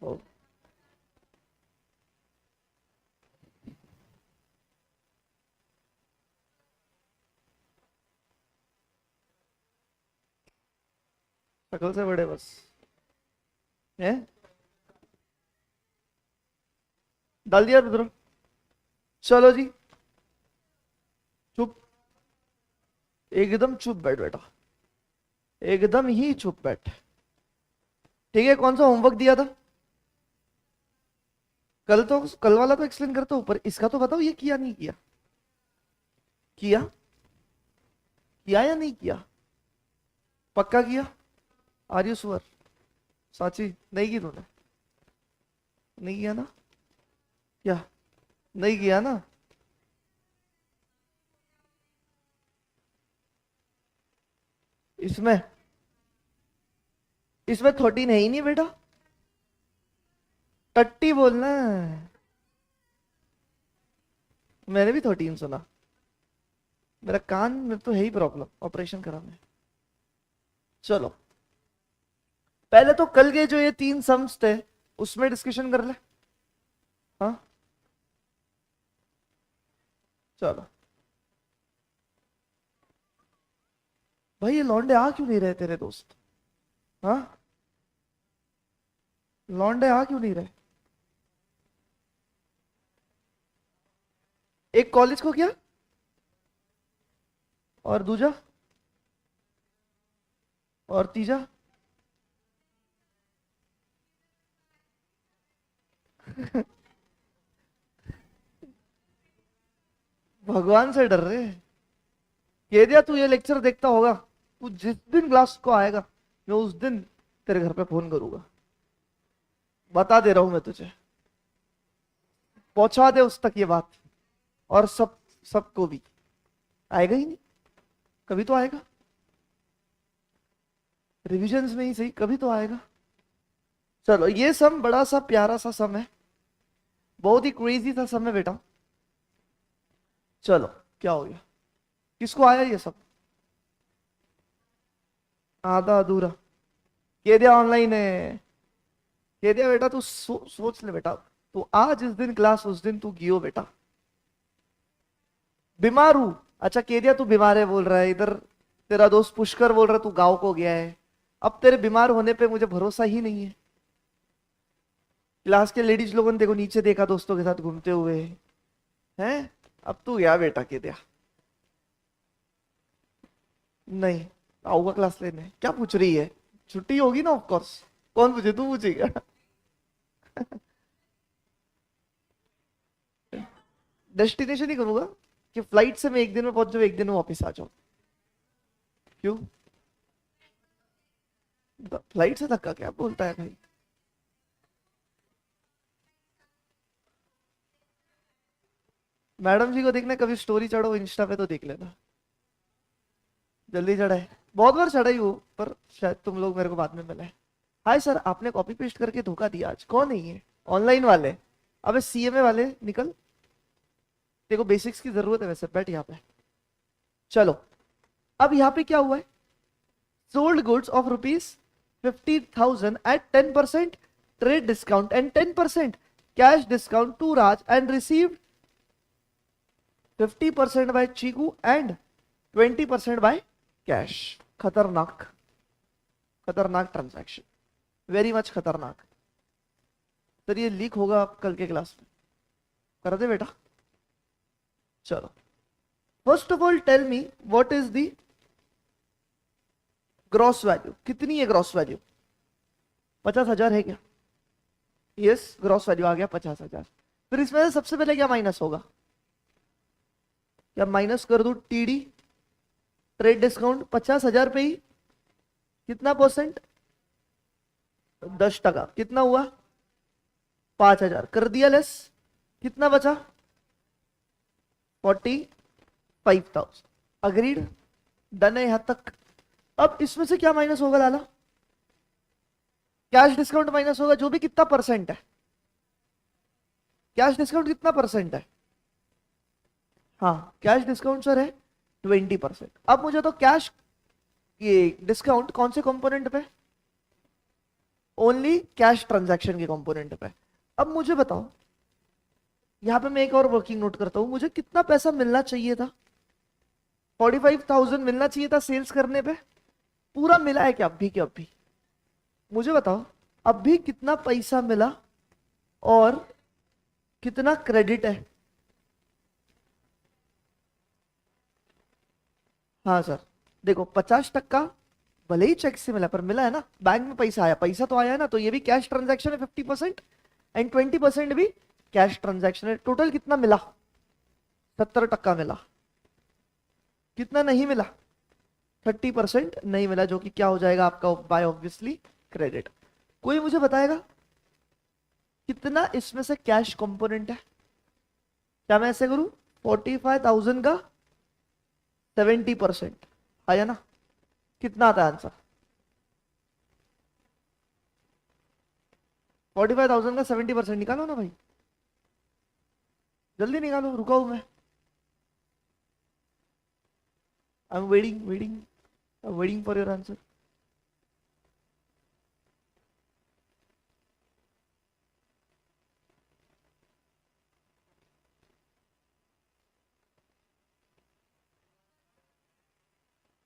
ओ, शक्ल से बड़े बस है। डाल दिया रुद्र। चलो जी, चुप, एकदम चुप बैठ बेटा, एकदम ही चुप बैठ। ठीक है, कौन सा होमवर्क दिया था? कल वाला तो एक्सप्लेन करता हूँ, पर इसका तो बताओ, ये किया नहीं किया? किया? किया या नहीं किया? पक्का किया? Are you sure? साची नहीं की तूने? नहीं किया ना? क्या? नहीं किया ना? इसमें इसमें 13 है ही नहीं बेटा, 30 बोलना है। मैंने भी 13 सुना। मेरा कान में तो है ही प्रॉब्लम, ऑपरेशन करा मैं। चलो, पहले तो कल के जो ये 3 सम्स थे उसमें डिस्कशन कर ले। हाँ, चलो। भाई ये लौंडे आ क्यों नहीं रहे तेरे दोस्त? हाँ, लौंडे आ क्यों नहीं रहे? एक कॉलेज को किया, और दूजा, और तीजा। भगवान से डर रहे हैं। कह दिया तू ये लेक्चर देखता होगा, तू जिस दिन क्लास को आएगा मैं उस दिन तेरे घर पे फोन करूंगा। बता दे रहा हूं मैं तुझे, पहुंचा दे उस तक ये बात। और सबको भी। आएगा ही नहीं, कभी तो आएगा, रिविजन्स में ही सही, कभी तो आएगा। चलो, ये सम बड़ा सा प्यारा सा सम है, बहुत ही क्रेजी सा सम है बेटा। चलो, क्या हो गया? किसको आया ये सब? आधा अधूरा। कह दिया ऑनलाइन है। कह दिया बेटा, तू सोच ले बेटा, तू आज जिस दिन क्लास उस दिन तू गियो बेटा। बीमार हूं? अच्छा, कह दिया तू बीमार है बोल रहा है, इधर तेरा दोस्त पुष्कर बोल रहा है तू गांव को गया है। अब तेरे बीमार होने पे मुझे भरोसा ही नहीं है। क्लास के लेडीज लोगों ने देखो नीचे देखा दोस्तों के साथ घूमते हुए हैं। अब तू गया बेटा, कह दिया। नहीं, आऊंगा क्लास लेने। क्या पूछ रही है? छुट्टी होगी ना, ऑफ कोर्स। कौन पूछे, तू पूछेगा? डेस्टिनेशन ही करूंगा कि फ्लाइट से मैं एक दिन में पहुंच जाऊं, एक दिन में वापस आ जाऊं। क्यों? फ्लाइट से धक्का क्या बोलता है भाई? मैडम जी को देखना, कभी स्टोरी चढ़ो इंस्टा पे तो देख लेना। जल्दी चढ़ाए, बहुत बार चढ़ाई हूँ, पर शायद तुम लोग मेरे को बाद में मिले। हाय सर, आपने कॉपी पेस्ट करके धोखा दिया आज। कौन है ये? ऑनलाइन वाले? अबे सीएमए वाले निकल, देखो बेसिक्स की जरूरत है वैसे, बैठ यहाँ पे। चलो, अब यहाँ पे क्या हुआ है? Sold goods of ₹50,000 at 10% trade discount and 10% cash discount to Raj, and received 50% by Chiku and 20% by cash. खतरनाक, खतरनाक ट्रांजैक्शन, वेरी मच खतरनाक। सर ये लीक होगा आप कल के क्लास में, कर दे बेटा। चलो, first of all tell me what is the gross value. कितनी है ग्रॉस वैल्यू? 50,000 है क्या? यस, ग्रॉस वैल्यू आ गया 50,000। फिर इसमें से सबसे पहले क्या माइनस होगा? क्या माइनस कर दू? टीडी, ट्रेड डिस्काउंट 50,000 पे ही कितना परसेंट? 10%। कितना हुआ? 5,000 कर दिया लेस, कितना बचा? 45,000। अग्रीड, डन है यहां तक। अब इसमें से क्या माइनस होगा लाला? कैश डिस्काउंट माइनस होगा, जो भी कितना परसेंट है? कैश डिस्काउंट कितना परसेंट है? हाँ, कैश डिस्काउंट सर है 20%। अब मुझे तो कैश, ये डिस्काउंट कौन से कंपोनेंट पे? ओनली कैश ट्रांजैक्शन के कंपोनेंट पे। अब मुझे बताओ, यहां पे मैं एक और वर्किंग नोट करता हूं, मुझे कितना पैसा मिलना चाहिए था? 45,000 मिलना चाहिए था सेल्स करने पे। पूरा मिला है क्या अभी के अभी? मुझे बताओ अभी कितना पैसा मिला और कितना क्रेडिट है? हाँ सर, देखो 50% भले ही चेक से मिला पर मिला है ना, बैंक में पैसा आया, पैसा तो आया है ना, तो ये भी कैश ट्रांजैक्शन है 50% एंड 20% भी कैश ट्रांजैक्शन है। टोटल कितना मिला? 70% मिला। कितना नहीं मिला? 30% नहीं मिला, जो कि क्या हो जाएगा आपका बाय ऑब्वियसली क्रेडिट। कोई मुझे बताएगा कितना इसमें से कैश कंपोनेंट है? क्या मैं ऐसे करूं, 45,000 का 70% आया ना, कितना आता है आंसर? 45,000 का 70% निकालो ना भाई, जल्दी निकालो, रुका हूं मैं। I am waiting for your answer.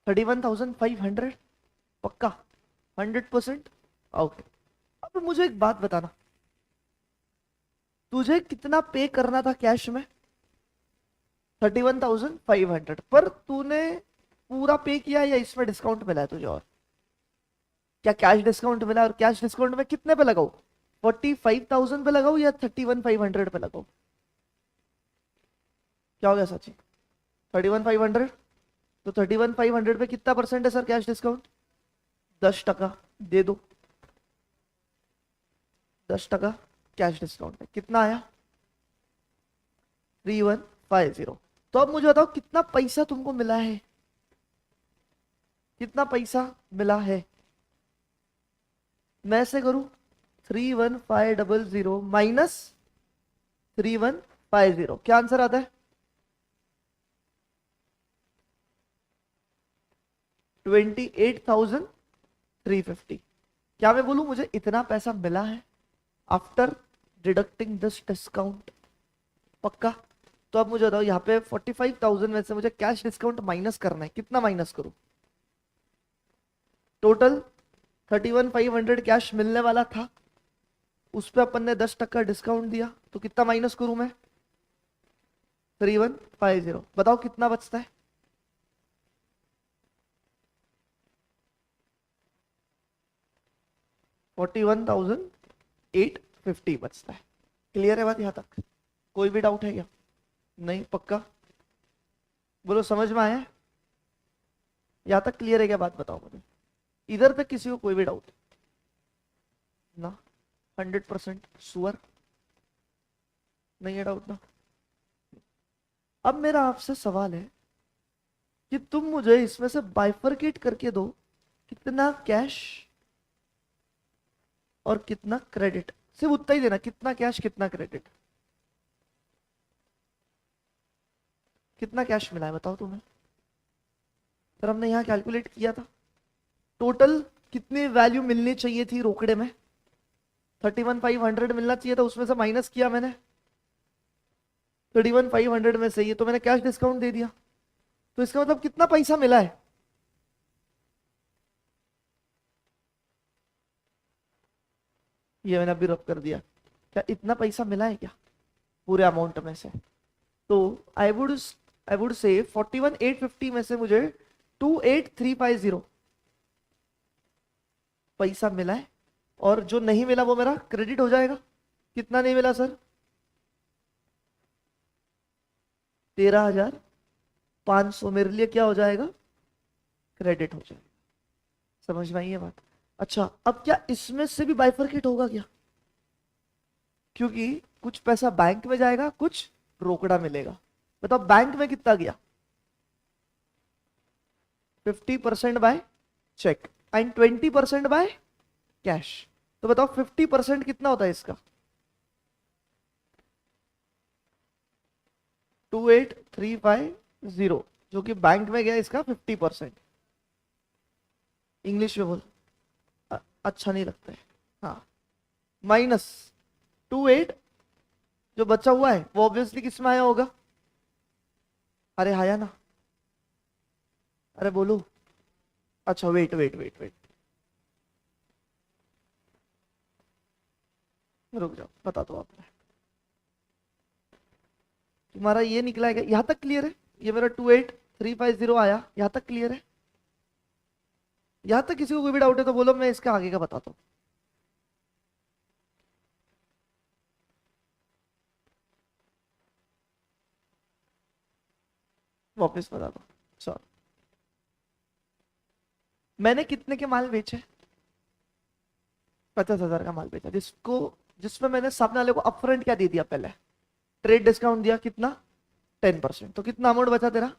$31,500 पक्का? 100%? ओके। अब मुझे एक बात बताना, तुझे कितना पे करना था कैश में? 31,500, पर तूने पूरा पे किया या इसमें डिस्काउंट मिला है तुझे? और क्या कैश डिस्काउंट मिला? और कैश डिस्काउंट में कितने पे लगाऊ? 45,000 पे लगाऊ या 31,500 पे लगाऊ? क्या हो गया सची? 31,500? तो 31,500 पे कितना परसेंट है सर कैश डिस्काउंट? 10%। दे दो, 10% कैश डिस्काउंट है। कितना आया? 3150। तो अब मुझे बताओ कितना पैसा तुमको मिला है? कितना पैसा मिला है? मैं ऐसे करूं, 31,500 माइनस 3150, क्या आंसर आता है? 28,350। क्या मैं बोलूं मुझे इतना पैसा मिला है आफ्टर डिडक्टिंग दिस डिस्काउंट? पक्का? तो अब मुझे बताओ, यहाँ पे 45,000 में से मुझे कैश डिस्काउंट माइनस करना है, कितना माइनस करूं? टोटल 31,500 कैश मिलने वाला था, उस पर अपन ने 10% डिस्काउंट दिया, तो कितना माइनस करूं मैं? 3150। बताओ कितना बचता है? 41,850 बचता है। क्लियर है बात यहां तक? कोई भी डाउट है क्या? नहीं? पक्का? बोलो समझ में आया? यहां तक क्लियर है क्या बात? बताओ मुझे, इधर तक किसी को कोई भी डाउट ना? 100% श्योर? नहीं है डाउट ना? अब मेरा आपसे सवाल है कि तुम मुझे इसमें से बाइफरकेट करके दो, कितना कैश और कितना क्रेडिट। सिर्फ उतना ही देना, कितना कैश कितना क्रेडिट। कितना कैश मिला है बताओ तुम्हें? सर हमने यहाँ कैलकुलेट किया था, टोटल कितनी वैल्यू मिलनी चाहिए थी रोकड़े में? 31,500 मिलना चाहिए था, उसमें से माइनस किया मैंने 31,500 में से, ये तो मैंने कैश डिस्काउंट दे दिया, तो इसका मतलब कितना पैसा मिला है? ये मैंने अभी रब कर दिया। क्या इतना पैसा मिला है क्या पूरे अमाउंट में से? तो आई वुड से 41,850 में से मुझे 28,350 पैसा मिला है, और जो नहीं मिला वो मेरा क्रेडिट हो जाएगा। कितना नहीं मिला सर? 13,500 मेरे लिए क्या हो जाएगा? क्रेडिट हो जाएगा। समझ में आई ये बात? अच्छा, अब क्या इसमें से भी बाइफरकेट होगा क्या? क्योंकि कुछ पैसा बैंक में जाएगा, कुछ रोकड़ा मिलेगा। बताओ बैंक में कितना गया? 50% by cheque and 20% by cash. तो बताओ 50% कितना होता है इसका? 28,350, जो कि बैंक में गया इसका 50%। इंग्लिश में बोल, अच्छा नहीं लगता है। हाँ, -28 जो बचा हुआ है वो ऑब्वियसली किस में आया होगा? अरे आया ना, अरे बोलो। अच्छा वेट वेट वेट वेट, रुक जाओ, बता दो आपने। तुम्हारा ये निकला है क्या? यहाँ तक क्लियर है? ये मेरा 28350 आया, यहाँ तक क्लियर है? यहाँ तक किसी को कोई भी डाउट है तो बोलो, मैं इसका आगे का बताता हूँ। वापस बता दो। चलो, मैंने कितने के माल बेचे? 50,000 का माल बेचा, जिसमें मैंने सामने वाले को अपफ्रंट क्या दे दिया? पहले ट्रेड डिस्काउंट दिया, कितना? 10%। तो कितना अमाउंट बचा तेरा?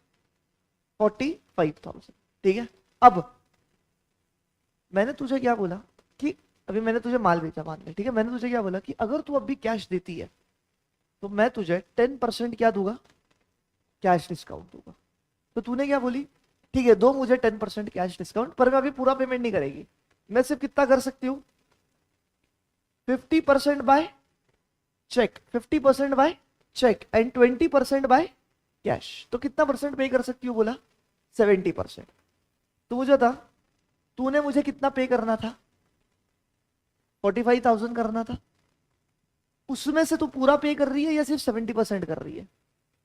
45,000। ठीक है। अब मैंने तुझे क्या बोला कि अभी मैंने तुझे माल बेचा मान ले, ठीक है, मैंने तुझे क्या बोला कि अगर तू अभी कैश देती है तो मैं तुझे 10% क्या दूंगा? कैश डिस्काउंट दूंगा। तो तूने क्या बोली? ठीक है, दो मुझे 10% कैश डिस्काउंट, पर मैं अभी पूरा पेमेंट नहीं करेगी, मैं सिर्फ कितना कर सकती हूँ? 50% by cheque, 50% by cheque and 20% by cash. तो कितना परसेंट पे कर सकती हूँ? बोला 70%। तो मुझे बता, तूने मुझे कितना पे करना था? 45,000 करना था। उसमें से तू पूरा पे कर रही है या सिर्फ 70% कर रही है?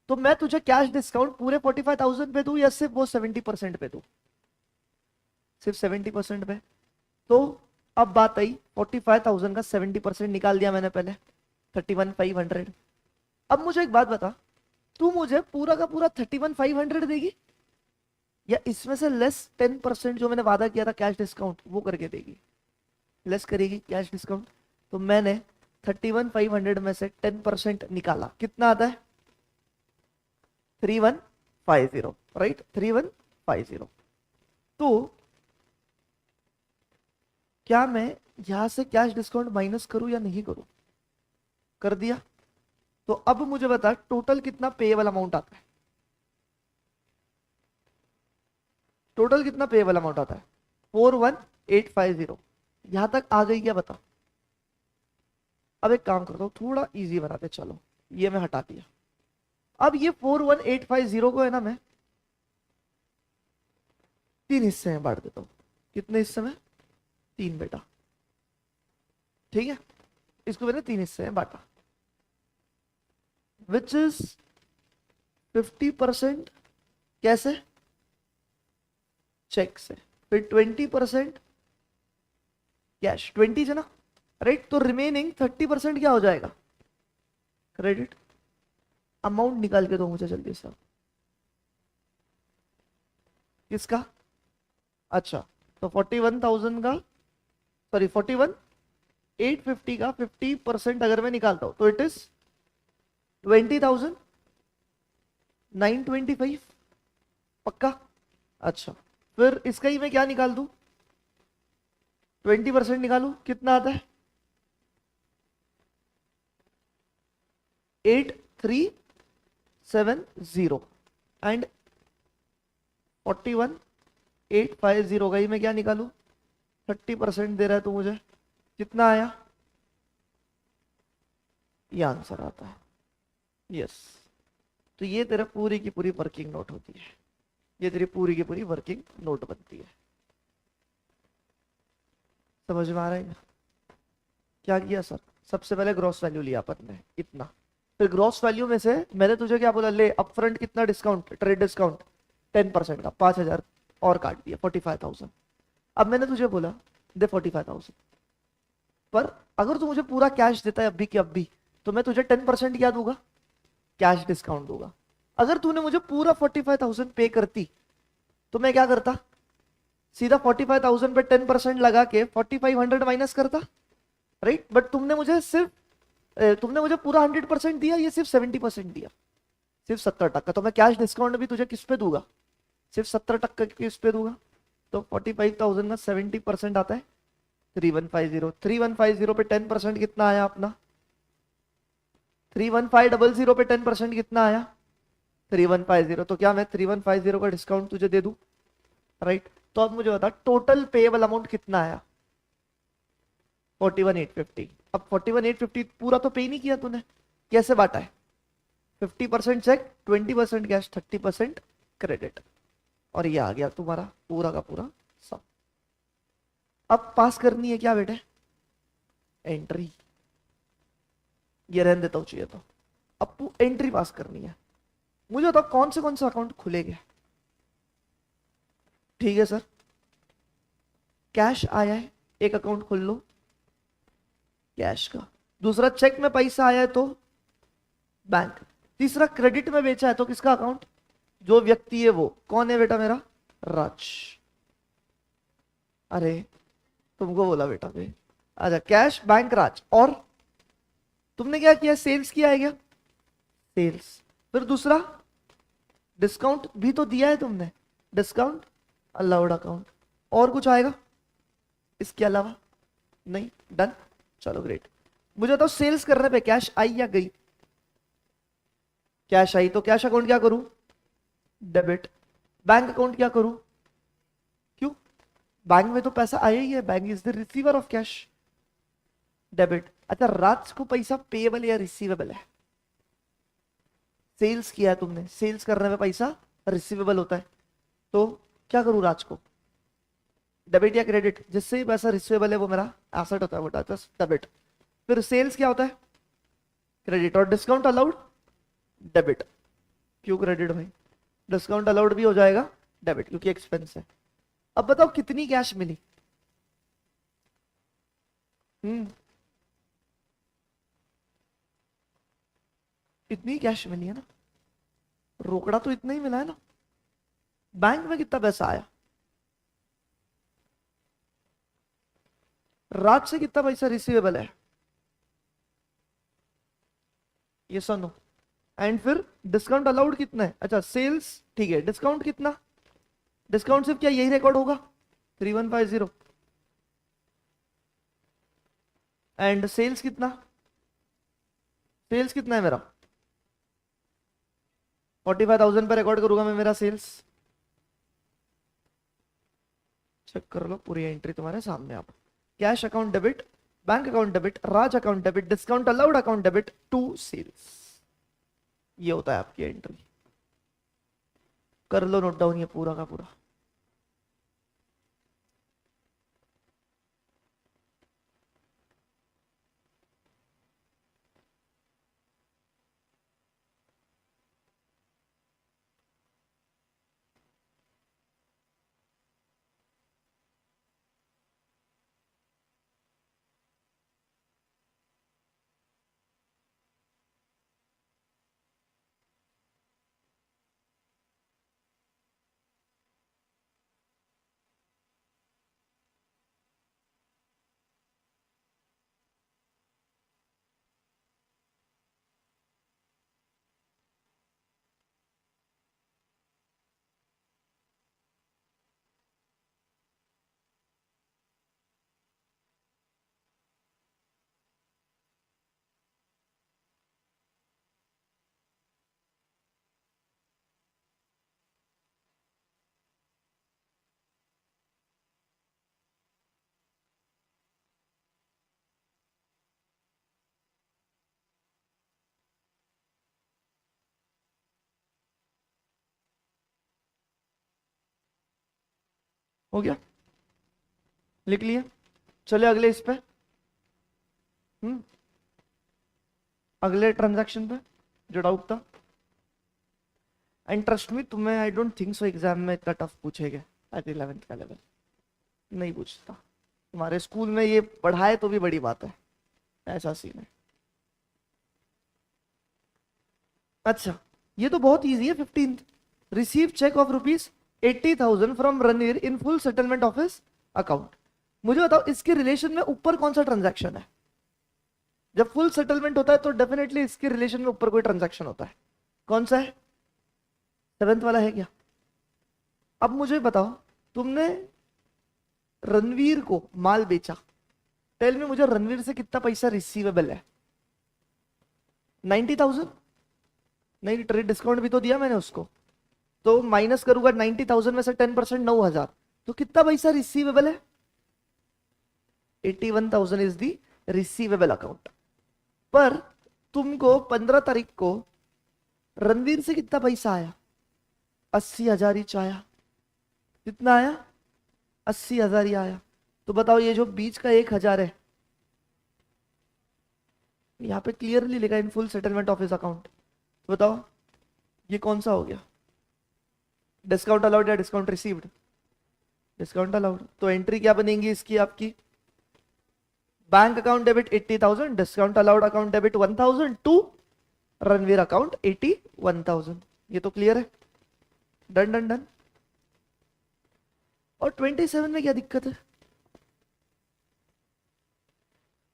तो मैं तुझे कैश डिस्काउंट पूरे 45,000 पे दूं या सिर्फ वो 70% पे दूं? सिर्फ 70% पे। तो अब बात आई, 45,000 का 70% निकाल दिया मैंने पहले, 31,500। अब मुझे एक बात बता, तू मुझे पूरा का पूरा 31,500 देगी या इसमें से लेस 10% जो मैंने वादा किया था कैश डिस्काउंट वो करके देगी? लेस करेगी कैश डिस्काउंट। तो मैंने 31,500 में से 10% निकाला, कितना आता है? 3150, राइट, 3150। तो क्या मैं यहां से कैश डिस्काउंट माइनस करूं या नहीं करूं? कर दिया। तो अब मुझे बता टोटल कितना पेएबल अमाउंट आता है? टोटल कितना पेएबल अमाउंट आता है? 41,850। यहां तक आ गई क्या बता? अब एक काम करता हूं, थोड़ा इजी बनाते चलो, ये मैं हटा दिया। अब ये 41,850 को है ना, मैं 3 हिस्से में बांट देता हूं। कितने हिस्से में? 3 बेटा, ठीक है। इसको मैंने 3 हिस्से में बांटा, विच इज 50%। कैसे? चेक से। फिर 20% कैश, 20 है ना, राइट। तो रिमेनिंग 30% क्या हो जाएगा? क्रेडिट। अमाउंट निकाल के दो मुझे जल्दी से। किसका? अच्छा, तो 41,000 का, सॉरी 41,850 का 50% अगर मैं निकालता हूं तो इट इज 20,925। पक्का? अच्छा, फिर इसका ही मैं क्या निकाल दूं? 20% निकालू, कितना आता है? 8370 एंड 41,850 का ही मैं क्या निकालू? 30% दे रहा है तो मुझे कितना आया? ये आंसर आता है, यस। तो ये तेरा पूरी की पूरी वर्किंग नोट होती है, ये तेरी पूरी की पूरी वर्किंग नोट बनती है। समझ में आ रहा है ना? क्या किया सर? सबसे पहले ग्रॉस वैल्यू लिया अपन ने इतना, फिर ग्रॉस वैल्यू में से मैंने तुझे क्या बोला? ले अपफ्रंट कितना डिस्काउंट, ट्रेड डिस्काउंट 10% का 5,000 और काट दिया, 45,000। अब मैंने तुझे बोला दे 45,000, पर अगर तू मुझे पूरा कैश देता है अभी के अभी तो मैं तुझे 10% क्या दूंगा? कैश डिस्काउंट दूंगा। अगर तूने मुझे पूरा 45,000 पे करती तो मैं क्या करता? सीधा 45,000 पे 10% लगा के 4,500 माइनस करता, राइट। बट तुमने मुझे पूरा 100% दिया, ये सिर्फ 70% दिया, सिर्फ 70%। तो मैं कैश डिस्काउंट भी तुझे किस पे दूंगा? सिर्फ 70% किस पे दूंगा? तो 45,000 का 70% आता है 3150। 3150 पे 10% कितना आया अपना? 31,500 पे 10% कितना आया? 3150। तो क्या मैं 3150 का डिस्काउंट तुझे दे दूं? राइट। तो अब मुझे बता टोटल पेएबल अमाउंट कितना आया? 41,850। अब 41,850 पूरा तो पे नहीं किया तूने, कैसे बांटा है? 50% चेक, 20% कैश, 30% क्रेडिट, और ये आ गया तुम्हारा पूरा का पूरा सब। अब पास करनी है क्या बेटे? एंट्री। ये रहने देता हूँ चाहिए तो। अब एंट्री पास करनी है। मुझे बताओ कौन से अकाउंट खुलेगा? ठीक है सर, कैश आया है, एक अकाउंट खोल लो कैश का। दूसरा चेक में पैसा आया है तो बैंक। तीसरा क्रेडिट में बेचा है तो किसका अकाउंट? जो व्यक्ति है वो कौन है बेटा? मेरा राज। अरे तुमको बोला बेटा भाई। अच्छा, कैश, बैंक, राज। और तुमने क्या किया? सेल्स किया है क्या? सेल्स। फिर दूसरा डिस्काउंट भी तो दिया है तुमने, डिस्काउंट अलाउड अकाउंट। और कुछ आएगा इसके अलावा? नहीं। डन, चलो ग्रेट। मुझे तो सेल्स करने पे कैश आई या गई? कैश आई तो कैश अकाउंट क्या करूं? डेबिट। बैंक अकाउंट क्या करूं? क्यों? बैंक में तो पैसा आया ही है, bank is the receiver of cash, debit. अच्छा, रात को पैसा पेएबल या रिसीवेबल है? सेल्स किया है तुमने, सेल्स करने में पैसा रिसीवेबल होता है, तो क्या करूं राज को? डेबिट या क्रेडिट? जिससे ही पैसा रिसीवेबल है वो मेरा एसेट होता है, वो डेबिट। फिर सेल्स क्या होता है? क्रेडिट। और डिस्काउंट अलाउड? डेबिट। क्यों क्रेडिट भाई? डिस्काउंट अलाउड भी हो जाएगा डेबिट, क्योंकि एक्सपेंस है। अब बताओ कितनी कैश मिली? इतनी कैश मिली है ना, रोकड़ा तो इतना ही मिला है ना। बैंक में कितना पैसा आया? रात से कितना पैसा रिसीवेबल है? ये सुनो। एंड फिर डिस्काउंट अलाउड कितना है? अच्छा सेल्स, ठीक है। डिस्काउंट कितना? डिस्काउंट सिर्फ क्या यही रिकॉर्ड होगा? 3150। एंड सेल्स कितना? सेल्स कितना है मेरा? 45,000 पे रिकॉर्ड करूंगा मैं मेरा सेल्स। चेक कर लो पूरी एंट्री तुम्हारे सामने। आप cash account debit, bank account debit, Raj account debit, discount allowed account debit, to sales. ये होता है आपकी एंट्री। कर लो नोट डाउन ये पूरा का पूरा। हो गया? लिख लिए? चले अगले इस पे। हम्म अगले ट्रांजैक्शन पे जो डाउट था। एंड ट्रस्ट मी, तुम्हें I don't think so exam में इतना टफ पूछेगा एट 11th का लेवल। नहीं पूछता। तुम्हारे स्कूल में ये पढ़ाए तो भी बड़ी बात है, ऐसा सीन है। अच्छा, ये तो बहुत इजी है। 15th, receive cheque of ₹80,000 from Ranveer in full settlement of his account. मुझे बताओ इसके रिलेशन में ऊपर कौन सा ट्रांजैक्शन है? जब फुल सेटलमेंट होता है तो डेफिनेटली इसके रिलेशन में ऊपर कोई ट्रांजैक्शन होता है। कौन सा है? 7th वाला है क्या? अब मुझे बताओ, तुमने रणवीर को माल बेचा। टेल में मुझे रणवीर से कितना पैसा रिसीवेबल है? 90,000। नहीं, ट्रेड डिस्काउंट भी तो दिया मैंने उसको, तो माइनस करूंगा 90,000 में से 10%, 9,000। तो कितना पैसा रिसीवेबल है? 81,000 इज द रिसीवेबल अकाउंट। पर तुमको 15 तारीख को रणवीर से कितना पैसा आया? 80,000 ही आया। कितना आया? 80,000 ही आया। तो बताओ ये जो बीच का 1,000 है, यहां पे क्लियरली लिखा in full settlement of his account. तो बताओ ये कौन सा हो गया? डिस्काउंट अलाउड या डिस्काउंट रिसीव्ड? Discount allowed. तो एंट्री क्या बनेगी इसकी आपकी? Bank account debit 80,000, discount allowed account debit 1,000 to Ranveer account 81,000। ये तो क्लियर है। Done done done. और 27 में क्या दिक्कत है?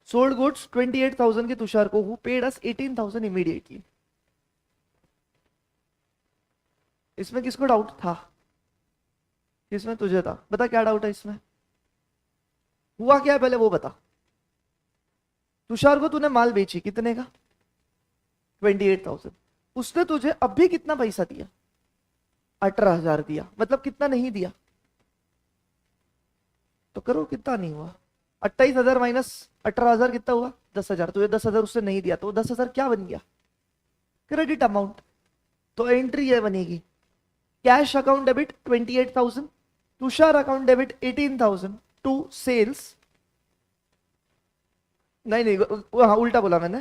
सोल्ड गुड्स 28,000 के तुषार को, हु पेड अस 18,000 इमीडिएटली। इसमें किसको डाउट था? इसमें तुझे था। बता क्या डाउट है इसमें? हुआ क्या है पहले वो बता। तुषार को तूने माल बेची कितने का? 28,000। उसने तुझे अभी कितना पैसा दिया? 18,000 दिया। मतलब कितना नहीं दिया? तो करो कितना नहीं हुआ। 28,000 माइनस 18,000 कितना हुआ? 10,000। तुझे 10,000 उससे नहीं दिया तो 10,000 क्या बन गया? Credit amount. तो एंट्री ये बनेगी, cash account debit 28,000, Tushar account debit 18,000 to sales. नहीं, हाँ उल्टा बोला मैंने।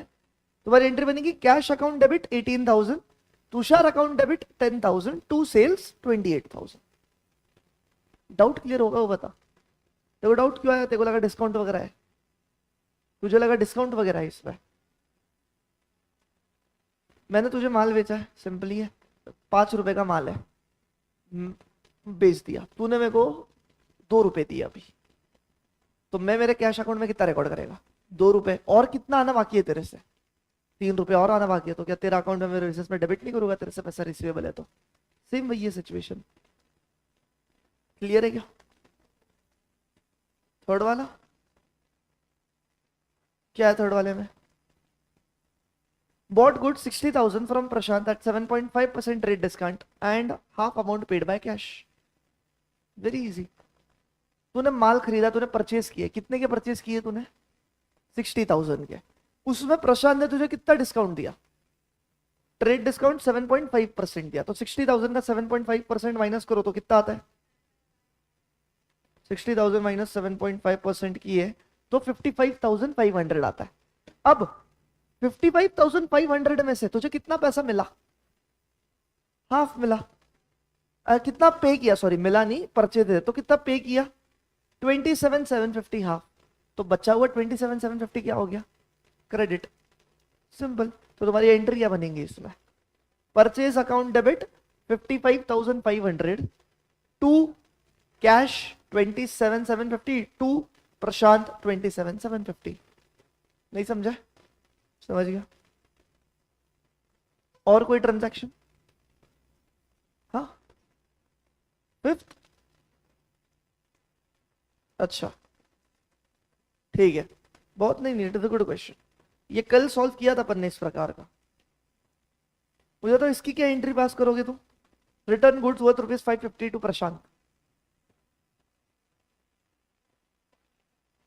तुम्हारी एंट्री बनेगी cash account debit 18,000, Tushar account debit 10,000 to sales 28,000। Doubt clear होगा वो बता। तेरे को डाउट क्यों आया? तेरे को लगा डिस्काउंट वगैरह है? तुझे लगा डिस्काउंट वगैरह है इसमें? मैंने तुझे माल बेचा है, सिंपली है। 5 रुपए का माल है, बेच दिया। तूने मेरे को 2 रुपए दिए अभी, तो मैं मेरे कैश अकाउंट में कितना रिकॉर्ड करेगा? 2 रुपए। और कितना आना बाकी है तेरे से? 3 रुपए और आना बाकी है। तो क्या तेरा अकाउंट में मेरे रिसेस में डेबिट नहीं करूंगा? तेरे से पैसा रिसीवेबल है तो सेम वही है सिचुएशन। क्लियर है क्या? थर्ड वाला क्या है? थर्ड वाले में bought goods 60,000 from Prashant at 7.5% rate discount and half amount paid by cash. Very easy. तूने माल खरीदा, तूने परचेज किए। कितने के परचेज किए तूने? 60,000 के। उसमें प्रशांत ने तुझे कितना डिस्काउंट दिया? ट्रेड डिस्काउंट 7.5% दिया। तो 60,000 का 7.5% माइनस करो तो कितना आता है? 60,000 माइनस 7.5% की है तो 55,500 आता है। अब 55,500 में से तुझे कितना पैसा मिला? हाफ मिला। कितना पे किया? सॉरी मिला नहीं, परचेज है तो कितना पे किया? 27,750 हाफ। तो बचा हुआ 27,750 क्या हो गया? क्रेडिट। सिंपल। तो तुम्हारी एंट्री क्या बनेंगी इसमें? Purchase account debit 55,500 to cash 27,750 to Prashant 27,750। नहीं समझा? समझ गया? और कोई ट्रांजैक्शन? हाँ, फिफ्थ। अच्छा ठीक है, बहुत नहीं नीट, गुड क्वेश्चन। ये कल सॉल्व किया था अपन ने इस प्रकार का। मुझे तो इसकी क्या एंट्री पास करोगे तुम? Return goods worth ₹550 to Prashant.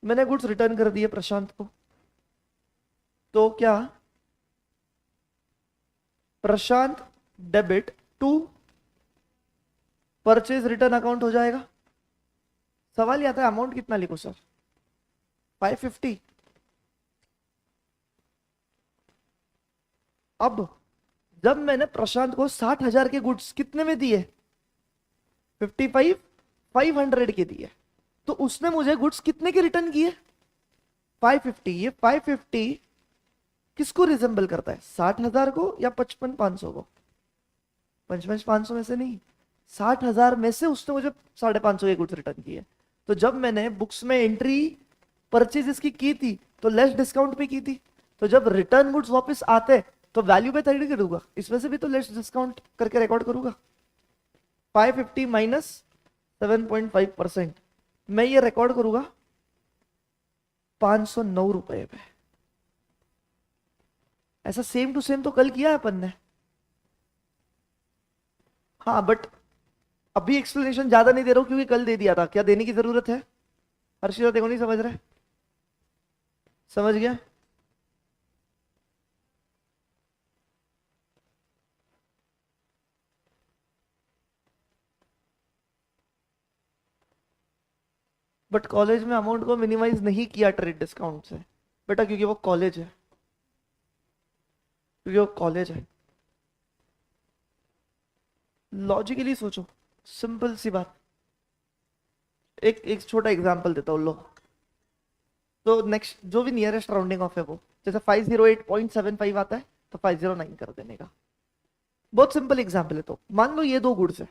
मैंने गुड्स रिटर्न कर दिए प्रशांत को, तो क्या Prashant debit to purchase return account हो जाएगा? सवाल ये आता है अमाउंट कितना लिखो सर? 550। अब जब मैंने प्रशांत को 60,000 के गुड्स कितने में दिए? 55,500 के दिए, तो उसने मुझे गुड्स कितने के रिटर्न किए? 550। ये 550 किसको रिजेंबल करता है? 60,000 को या 55,500 को? 55,500 में से नहीं, 60,000 में से उसने मुझे 550 के गुड्स रिटर्न किए। तो जब मैंने बुक्स में एंट्री परचेज की थी तो लेस डिस्काउंट पे की थी, तो जब रिटर्न गुड्स वापस आते तो वैल्यू पे 30 करूंगा, इसमें से भी तो लेस डिस्काउंट करके रिकॉर्ड करूंगा। 550 माइनस 7.5% मैं ये रिकॉर्ड करूंगा 509 रुपए पे। ऐसा सेम टू सेम तो कल किया है अपन ने। हाँ बट अभी एक्सप्लेनेशन ज्यादा नहीं दे रहा हूं क्योंकि कल दे दिया था। क्या देने की जरूरत है? हर्षिता देखो नहीं समझ रहे? समझ गया? बट कॉलेज में अमाउंट को मिनिमाइज नहीं किया ट्रेड डिस्काउंट से बेटा, क्योंकि वो कॉलेज है, क्योंकि वो कॉलेज है। लॉजिकली सोचो, सिंपल सी बात। एक एक छोटा एग्जांपल देता हूँ लो। तो नेक्स्ट जो भी नियरेस्ट राउंडिंग ऑफ है वो, जैसे 508.75 आता है तो 509 कर देने का। बहुत सिंपल एग्जांपल है। तो मान लो ये दो गुड्स है,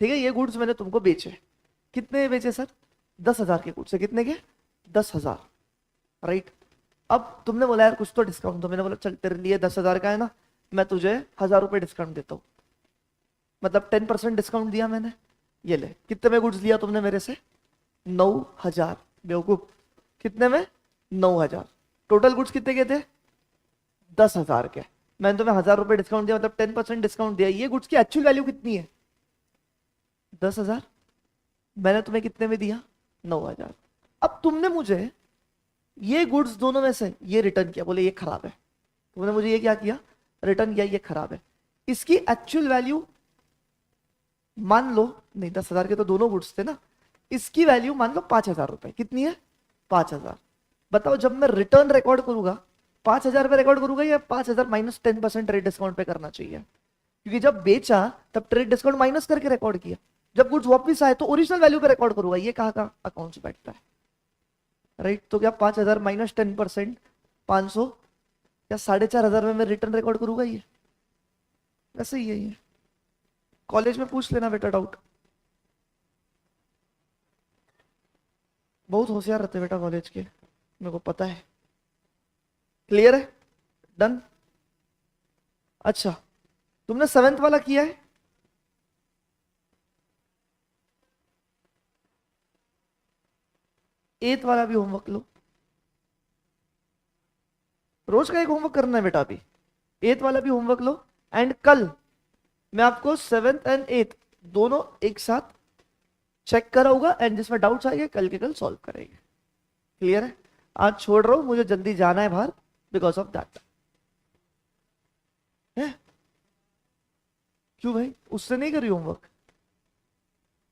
ठीक है, ये गुड्स मैंने तुमको बेचे, कितने बेचे सर? 10,000 के गुड्स है, कितने के? 10,000, राइट। अब तुमने बोला यार कुछ तो डिस्काउंट दो, मैंने बोला चल तेरे लिए 10,000 का है ना, मैं तुझे 1,000 रुपए डिस्काउंट देता हूँ, मतलब 10% डिस्काउंट दिया मैंने। ये ले, कितने में गुड्स लिया तुमने मेरे से? 9,000। बेवकूफ, कितने में? 9,000। टोटल गुड्स कितने के थे? 10,000 के। मैंने तुम्हें 1,000 रुपए डिस्काउंट दिया, मतलब 10% डिस्काउंट दिया। ये गुड्स की एक्चुअल वैल्यू कितनी है? 10,000। मैंने तुम्हें कितने में दिया? 9,000। अब तुमने मुझे ये गुड्स दोनों में से ये रिटर्न किया, बोले ये खराब है। तुमने मुझे ये क्या किया? रिटर्न किया, ये खराब है। इसकी एक्चुअल वैल्यू मान लो, नहीं 10,000 के तो दोनों गुड्स थे ना, इसकी वैल्यू मान लो 5,000 रुपए। कितनी है? 5,000। बताओ जब मैं रिटर्न रिकॉर्ड करूंगा 5,000 पे रिकॉर्ड करूंगा या 5,000 माइनस 10% ट्रेड डिस्काउंट पे करना चाहिए? क्योंकि जब बेचा तब ट्रेड डिस्काउंट माइनस करके रिकॉर्ड किया, जब गुड्स वापस आए तो ओरिजिनल वैल्यू पे रिकॉर्ड करूंगा। ये कहाँ का अकाउंट से बैठता है? राइट। तो क्या 5,000 माइनस 10% 500 या 4,500 में मैं रिटर्न रिकॉर्ड करूंगा? ये वैसे ही है। ये कॉलेज में पूछ लेना बेटा डाउट, बहुत होशियार रहते बेटा कॉलेज के, मेरे को पता है। क्लियर है? डन। अच्छा, तुमने 7th वाला किया है? एथ वाला भी होमवर्क लो। रोज का एक होमवर्क करना है बेटा अभी। एथ वाला भी होमवर्क लो। एंड कल मैं आपको 7th एंड 8th दोनों एक साथ चेक कराऊंगा, एंड जिसमें डाउट्स आएंगे कल के कल सॉल्व करेंगे। क्लियर है? आज छोड़ रहा हूं, मुझे जल्दी जाना है बाहर बिकॉज ऑफ दैट। क्यों भाई, उससे नहीं करी होमवर्क?